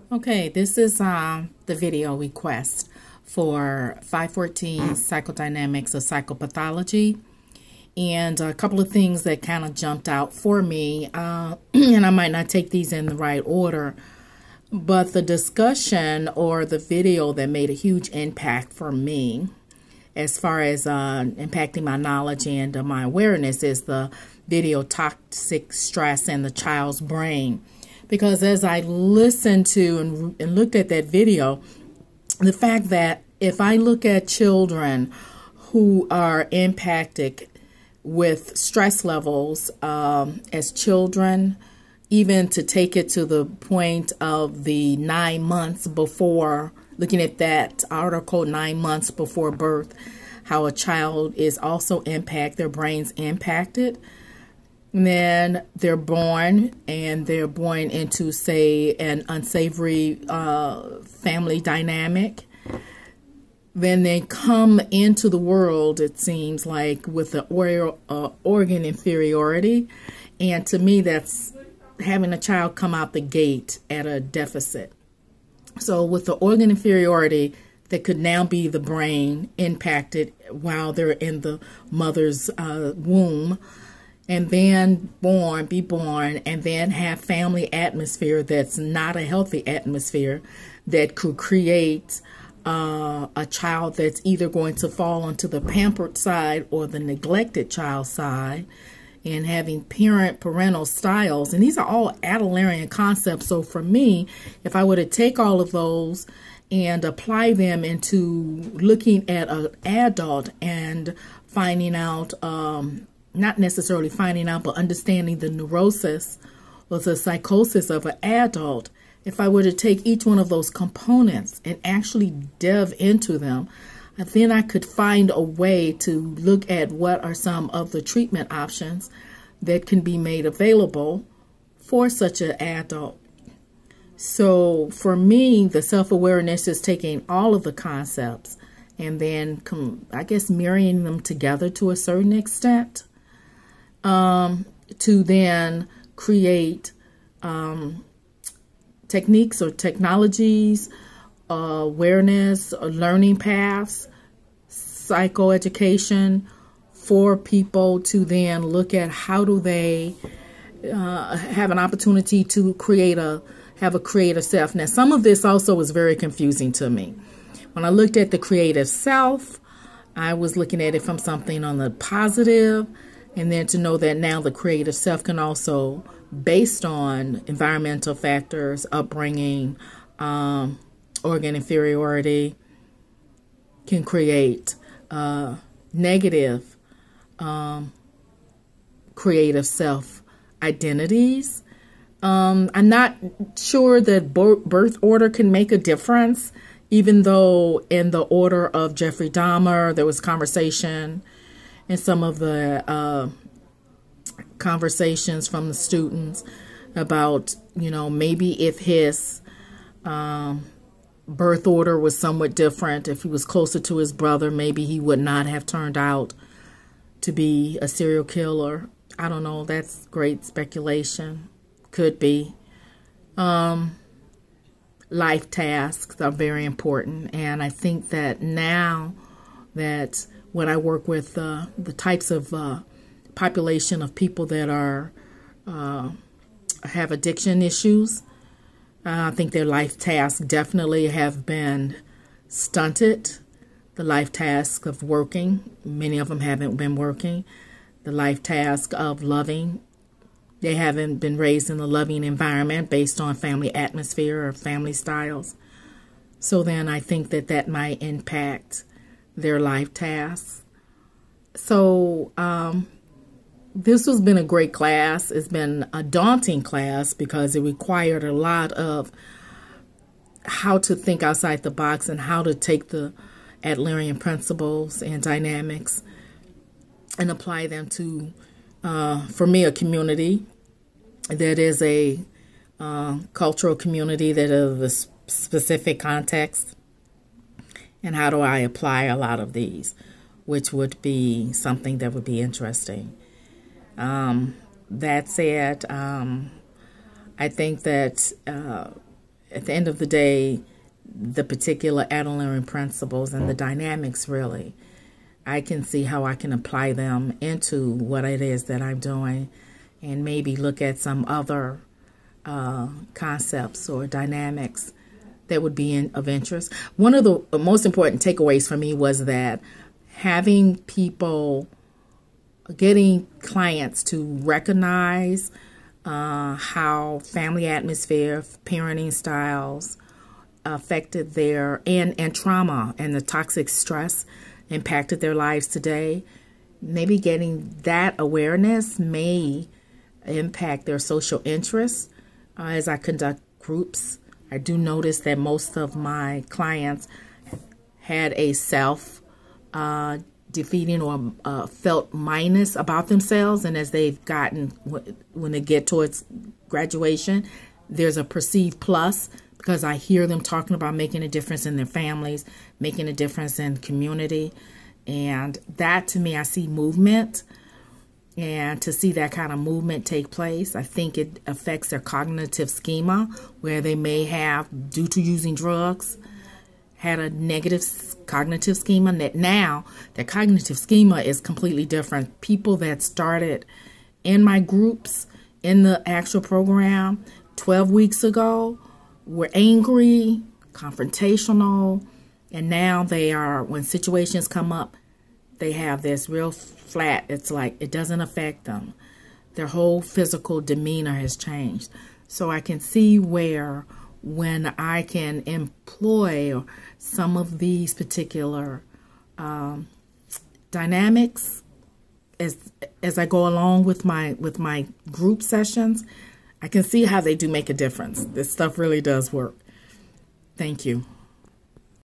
Okay, this is the video request for 514 Psychodynamics of Psychopathology, and a couple of things that kind of jumped out for me, and I might not take these in the right order, but the discussion or the video that made a huge impact for me as far as impacting my knowledge and my awareness is the video Toxic Stress in the Child's Brain. Because as I listened to and looked at that video, the fact that if I look at children who are impacted with stress levels as children, even to take it to the point of the 9 months before, looking at that article, 9 months before birth, how a child is also their brain's impacted. And then they're born into, say, an unsavory family dynamic. Then they come into the world, it seems like, with the organ inferiority. And to me, that's having a child come out the gate at a deficit. So with the organ inferiority, that could now be the brain impacted while they're in the mother's womb. And then be born, and then have family atmosphere that's not a healthy atmosphere that could create a child that's either going to fall onto the pampered side or the neglected child side, and having parental styles. And these are all Adlerian concepts. So for me, if I were to take all of those and apply them into looking at an adult and finding out, not necessarily finding out, but understanding the neurosis or the psychosis of an adult, if I were to take each one of those components and actually delve into them, then I could find a way to look at what are some of the treatment options that can be made available for such an adult. So for me, the self-awareness is taking all of the concepts and then, I guess, marrying them together to a certain extent. To then create techniques or technologies, awareness, learning paths, psychoeducation for people to then look at how do they have an opportunity to have a creative self. Now, some of this also was very confusing to me. When I looked at the creative self, I was looking at it from something on the positive. And then to know that now the creative self can also, based on environmental factors, upbringing, organ inferiority, can create negative creative self identities. I'm not sure that birth order can make a difference, even though in the order of Jeffrey Dahmer, there was conversation. And some of the conversations from the students about, maybe if his birth order was somewhat different, if he was closer to his brother, maybe he would not have turned out to be a serial killer. I don't know. That's great speculation. Could be. Life tasks are very important. And I think that now that when I work with the types of population of people that have addiction issues, I think their life tasks definitely have been stunted. The life task of working, many of them haven't been working. The life task of loving, they haven't been raised in a loving environment based on family atmosphere or family styles. So then I think that might impact their life tasks. So this has been a great class. It's been a daunting class because it required a lot of how to think outside the box and how to take the Adlerian principles and dynamics and apply them to, for me, a community that is a cultural community that is a specific context. And how do I apply a lot of these, which would be something that would be interesting. That said, I think that at the end of the day, the particular Adlerian principles and the dynamics, really, I can see how I can apply them into what it is that I'm doing, and maybe look at some other concepts or dynamics that would be of interest. One of the most important takeaways for me was that having people, getting clients to recognize how family atmosphere, parenting styles affected their, and trauma and the toxic stress impacted their lives today. Maybe getting that awareness may impact their social interests. As I conduct groups, I do notice that most of my clients had a self-defeating or felt minus about themselves. And as they've gotten, when they get towards graduation, there's a perceived plus, because I hear them talking about making a difference in their families, making a difference in community. And that, to me, I see movement. And to see that kind of movement take place, I think it affects their cognitive schema, where they may have, due to using drugs, had a negative cognitive schema. That now their cognitive schema is completely different. People that started in my groups in the actual program 12 weeks ago were angry, confrontational, and now they are, when situations come up, they have this real flat, it's like it doesn't affect them. Their whole physical demeanor has changed. So I can see where, when I can employ some of these particular dynamics as I go along with my group sessions, I can see how they do make a difference. This stuff really does work. Thank you.